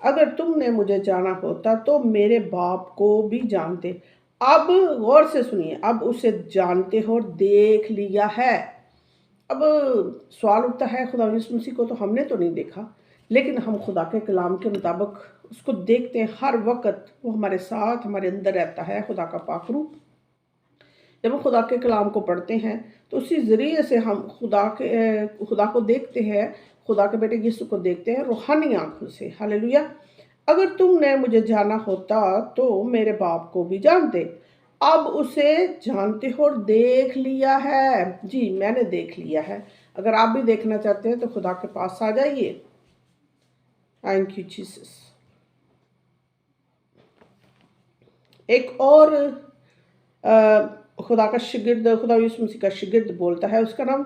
اگر تم نے مجھے جانا ہوتا تو میرے باپ کو بھی جانتے۔ اب غور سے سنیے، اب اسے جانتے ہو اور دیکھ لیا ہے۔ اب سوال اٹھتا ہے، خدا یسوع مسیح کو تو ہم نے تو نہیں دیکھا، لیکن ہم خدا کے کلام کے مطابق اس کو دیکھتے ہیں ہر وقت، وہ ہمارے ساتھ ہمارے اندر رہتا ہے، خدا کا پاک روح۔ جب ہم خدا کے کلام کو پڑھتے ہیں تو اسی ذریعے سے ہم خدا کو دیکھتے ہیں، خدا کے بیٹے یسوع کو دیکھتے ہیں روحانی آنکھوں سے۔ ہاللیلویہ۔ اگر تم نے مجھے جانا ہوتا تو میرے باپ کو بھی جانتے۔ اب اسے جانتے ہو اور دیکھ لیا ہے۔ جی میں نے دیکھ لیا ہے۔ اگر آپ بھی دیکھنا چاہتے ہیں تو خدا کے پاس آ جائیے۔ Thank you Jesus. ایک اور خدا کا شگرد، خدا یسوع مسیح کا شگرد بولتا ہے، اس کا نام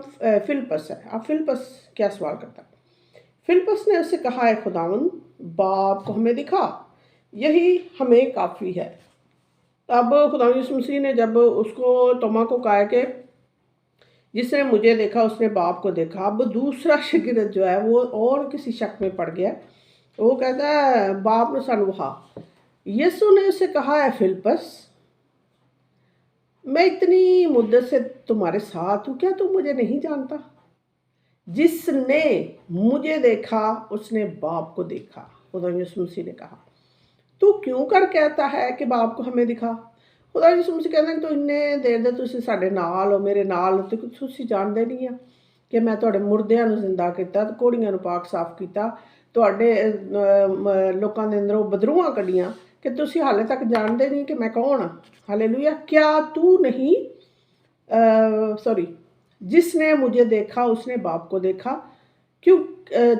فلپس ہے۔ اب فلپس کیا سوال کرتا ہے؟ فلپس نے اسے کہا، ہے خداوند باپ کو ہمیں دکھا، یہی ہمیں کافی ہے۔ اب خدا یسوع مسیح نے جب اس کو توما کو کہا کہ جس نے مجھے دیکھا اس نے باپ کو دیکھا، اب دوسرا شگرد جو ہے وہ اور کسی شک میں پڑ گیا، وہ کہتا ہے باپ نے سانو وہا۔ یسوع نے اسے کہا، ہے فلپس میں اتنی مدت سے تمہارے ساتھ ہوں، کیا تم مجھے نہیں جانتا؟ جس نے مجھے دیکھا اس نے باپ کو دیکھا۔ خدا یسوع مسیح نے کہا تو کیوں کر کہتا ہے کہ باپ کو ہمیں دکھا؟ خدا یسوع مسیح کہتے ہیں تو انہیں دیر دے تسی ساڈے نال ہو، میرے نال ہو، تسی جانتے نہیں ہیں کہ میں تواڈے مردیاں نو زندہ کیتا، کوڑیاں نو پاک صاف کیتا، تواڈے لوکاں دے اندروں بدروہاں کڈیاں، کہ تسی حالے تک جانتے نہیں کہ میں کون ہاں۔ ہاللیلویہ۔ کیا تو نہیں جس نے مجھے دیکھا اس نے باپ کو دیکھا،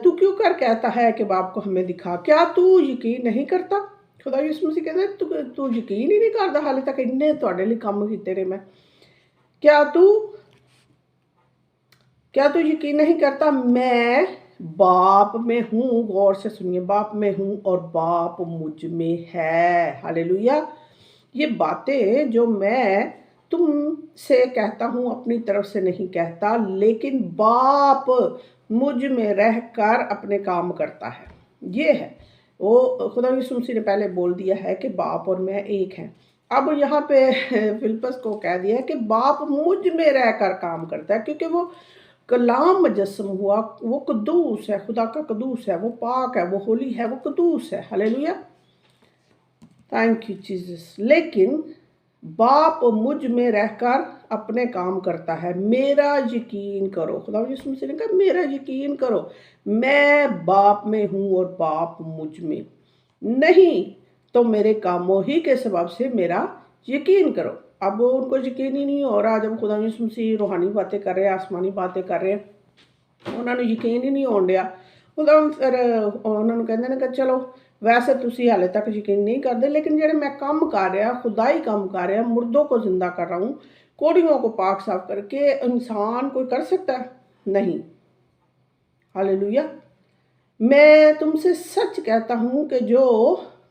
تو کیوں کر کہتا ہے کہ باپ کو ہمیں دکھا؟ کیا تو یقین نہیں کرتا؟ خدا یسوع مسیح کہتے ہیں تو یقین ہی نہیں کرتا، حالے تک انہیں تواڈے لیے کام کیتے نے میں۔ کیا تو یقین نہیں کرتا؟ میں باپ میں ہوں، غور سے سنیے، باپ میں ہوں اور باپ مجھ میں ہے۔ ہاللیلویہ۔ یہ باتیں جو میں تم سے کہتا ہوں اپنی طرف سے نہیں کہتا، لیکن باپ مجھ میں رہ کر اپنے کام کرتا ہے۔ یہ ہے وہ خدا یسوع مسیح نے پہلے بول دیا ہے کہ باپ اور میں ایک ہیں۔ اب یہاں پہ فلپس کو کہہ دیا ہے کہ باپ مجھ میں رہ کر کام کرتا ہے، کیونکہ وہ کلام مجسم ہوا، وہ قدوس ہے، خدا کا قدوس ہے، وہ پاک ہے، وہ ہولی ہے، وہ قدوس ہے۔ ہاللیلویہ۔ Thank you Jesus. لیکن باپ مجھ میں رہ کر اپنے کام کرتا ہے، میرا یقین کرو۔ خدا یسوع مسیح نے کہا میرا یقین کرو، میں باپ میں ہوں اور باپ مجھ میں، نہیں تو میرے کاموں ہی کے سبب سے میرا یقین کرو۔ اب ان کو یقین ہی نہیں ہو رہا، جب خدا یسوع مسیح روحانی باتیں کر رہے ہیں، آسمانی باتیں کر رہے ہیں، انہوں نے یقین ہی نہیں ہون ڈیا۔ خدا پھر انہوں نے کہتے ہیں کہ چلو ویسے تسی حالے تک یقین نہیں کرتے، لیکن جڑے میں کام کر رہا، خدائی کام کر رہا، مردوں کو زندہ کر رہا ہوں، کوڑیوں کو پاک صاف کر کے، انسان کوئی کر سکتا ہے؟ نہیں۔ ہاللیلویہ۔ میں تم سے سچ کہتا ہوں کہ جو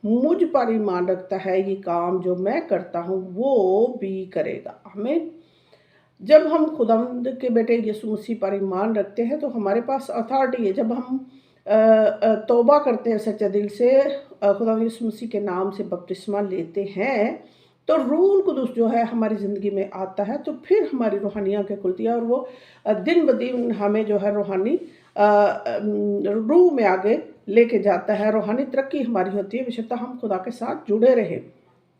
مجھ پر ایمان رکھتا ہے، یہ کام جو میں کرتا ہوں وہ بھی کرے گا۔ آمین۔ جب ہم خداوند کے بیٹے یسوع مسیح پر ایمان رکھتے ہیں تو ہمارے پاس اتھارٹی ہے۔ جب ہم توبہ کرتے ہیں سچے دل سے، خدا یسوع مسیح کے نام سے بپتسمہ لیتے ہیں، تو روح القدس جو ہے ہماری زندگی میں آتا ہے، تو پھر ہماری روحانی آنکھیں کھلتی ہیں اور وہ دن بدن ہمیں جو ہے روحانی روح میں آگے لے کے جاتا ہے، روحانی ترقی ہماری ہوتی ہے، بشرطیہ ہم خدا کے ساتھ جڑے رہیں۔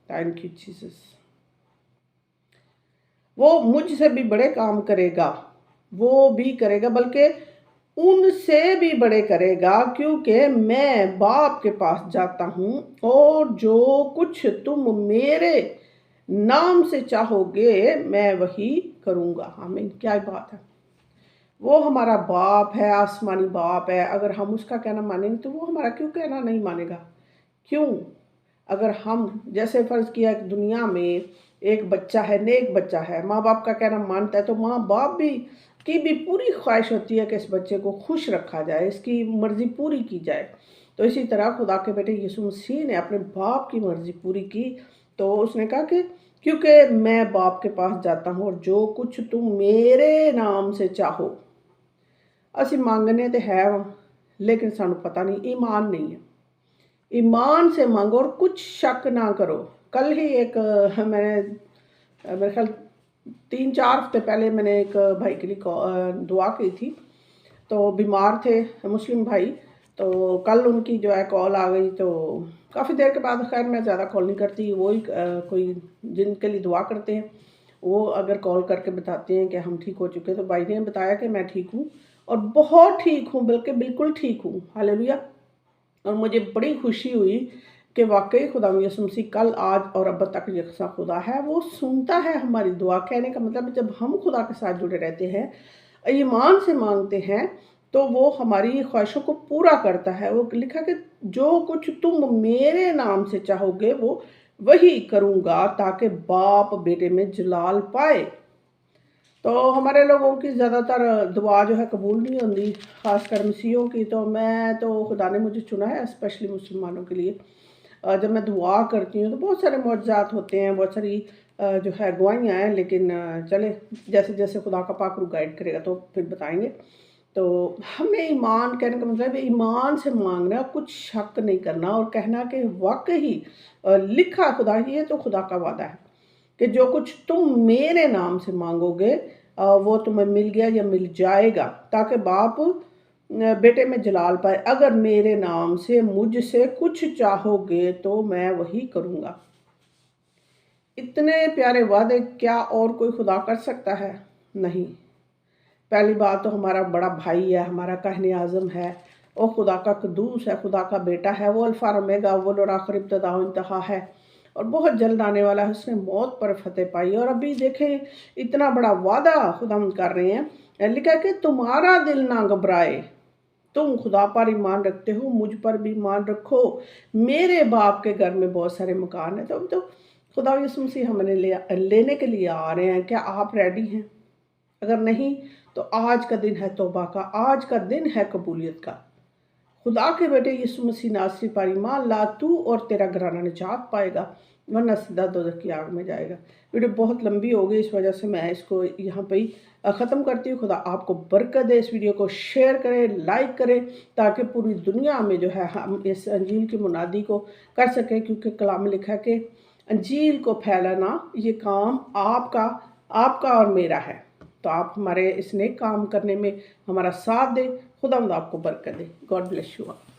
Thank you Jesus. وہ مجھ سے بھی بڑے کام کرے گا، وہ بھی کرے گا، بلکہ ان سے بھی بڑے کرے گا، کیونکہ میں باپ کے پاس جاتا ہوں، اور جو کچھ تم میرے نام سے چاہو گے میں وہی کروں گا۔ آمین۔ کیا بات ہے۔ وہ ہمارا باپ ہے، آسمانی باپ ہے، اگر ہم اس کا کہنا مانیں گے تو وہ ہمارا کیوں کہنا نہیں مانے گا؟ کیوں؟ اگر ہم جیسے فرض کیا ایک دنیا میں ایک بچہ ہے، نیک بچہ ہے، ماں باپ کا کہنا مانتا ہے، تو ماں باپ کی بھی پوری خواہش ہوتی ہے کہ اس بچے کو خوش رکھا جائے، اس کی مرضی پوری کی جائے۔ تو اسی طرح خدا کے بیٹے یسوع مسیح نے اپنے باپ کی مرضی پوری کی، تو اس نے کہا کہ کیونکہ میں باپ کے پاس جاتا ہوں، اور جو کچھ تم میرے نام سے چاہو۔ اسی مانگنے تے ہے لیکن سانو پتہ نہیں، ایمان نہیں ہے۔ ایمان سے مانگو اور کچھ شک نہ کرو۔ کل ہی ایک میں نے میرے خیال 3-4 ہفتے پہلے میں نے ایک بھائی کے لیے دعا کی تھی، تو بیمار تھے مسلم بھائی، تو کل ان کی جو ہے کال آ گئی، تو کافی دیر کے بعد، خیر میں زیادہ کال نہیں کرتی، وہی کوئی جن کے لیے دعا کرتے ہیں وہ اگر کال کر کے بتاتے ہیں کہ ہم ٹھیک ہو چکے، تو بھائی نے بتایا کہ میں ٹھیک ہوں اور بہت ٹھیک ہوں، بلکہ بالکل ٹھیک ہوں، ہاللیلویہ۔ اور مجھے بڑی خوشی ہوئی کہ واقعی خدا یسوع مسیح کل، آج اور اب تک یکساں خدا ہے، وہ سنتا ہے ہماری دعا۔ کہنے کا مطلب جب ہم خدا کے ساتھ جڑے رہتے ہیں، ایمان سے مانگتے ہیں، تو وہ ہماری خواہشوں کو پورا کرتا ہے۔ وہ لکھا کہ جو کچھ تم میرے نام سے چاہو گے وہ وہی کروں گا، تاکہ باپ بیٹے میں جلال پائے۔ تو ہمارے لوگوں کی زیادہ تر دعا جو ہے قبول نہیں ہوتی، خاص کر مسیحیوں کی۔ تو خدا نے مجھے چنا ہے اسپیشلی مسلمانوں کے لیے۔ جب میں دعا کرتی ہوں تو بہت سارے معجزات ہوتے ہیں، بہت ساری جو ہے گواہیاں ہیں، لیکن چلے جیسے جیسے خدا کا پاک روح گائیڈ کرے گا تو پھر بتائیں گے۔ تو ہمیں ایمان، کہنے کا مطلب ایمان سے مانگنا، کچھ شک نہیں کرنا اور کہنا کہ واقعی لکھا خدا، یہ تو خدا کا وعدہ ہے کہ جو کچھ تم میرے نام سے مانگو گے وہ تمہیں مل گیا یا مل جائے گا، تاکہ باپ بیٹے میں جلال پائے۔ اگر میرے نام سے مجھ سے کچھ چاہو گے تو میں وہی کروں گا۔ اتنے پیارے وعدے کیا اور کوئی خدا کر سکتا ہے؟ نہیں۔ پہلی بات تو ہمارا بڑا بھائی ہے، ہمارا کاہن اعظم ہے، وہ خدا کا قدوس ہے، خدا کا بیٹا ہے، وہ الفا اور اومیگا، اول اور آخر، ابتدا و انتہا ہے، اور بہت جلد آنے والا ہے۔ اس نے موت پر فتح پائی، اور ابھی دیکھیں اتنا بڑا وعدہ خدا ہم کر رہے ہیں، لکھا کہ تمہارا دل نہ گھبرائے، تم خدا پر ایمان رکھتے ہو، مجھ پر بھی ایمان رکھو، میرے باپ کے گھر میں بہت سارے مکان ہیں۔ تو خدا یسوع مسیح ہمیں لینے کے لیے آ رہے ہیں۔ کیا آپ ریڈی ہیں؟ اگر نہیں تو آج کا دن ہے توبہ کا، آج کا دن ہے قبولیت کا۔ خدا کے بیٹے یسوع مسیح ناصری پر ایمان لا، تو اور تیرا گھرانہ نجات پائے گا، ورنہ سیدھا دوزخ کی آگ میں جائے گا۔ ویڈیو بہت لمبی ہو گئی، اس وجہ سے میں اس کو یہاں پہ ہی ختم کرتی ہوں۔ خدا آپ کو برکت دے، اس ویڈیو کو شیئر کریں، لائک کریں، تاکہ پوری دنیا میں جو ہے ہم اس انجیل کی منادی کو کر سکیں، کیونکہ کلام میں لکھا ہے کہ انجیل کو پھیلانا یہ کام آپ کا اور میرا ہے۔ تو آپ ہمارے اس نیک کام کرنے میں ہمارا ساتھ دیں۔ خدا آپ کو برکت دے۔ God bless you all.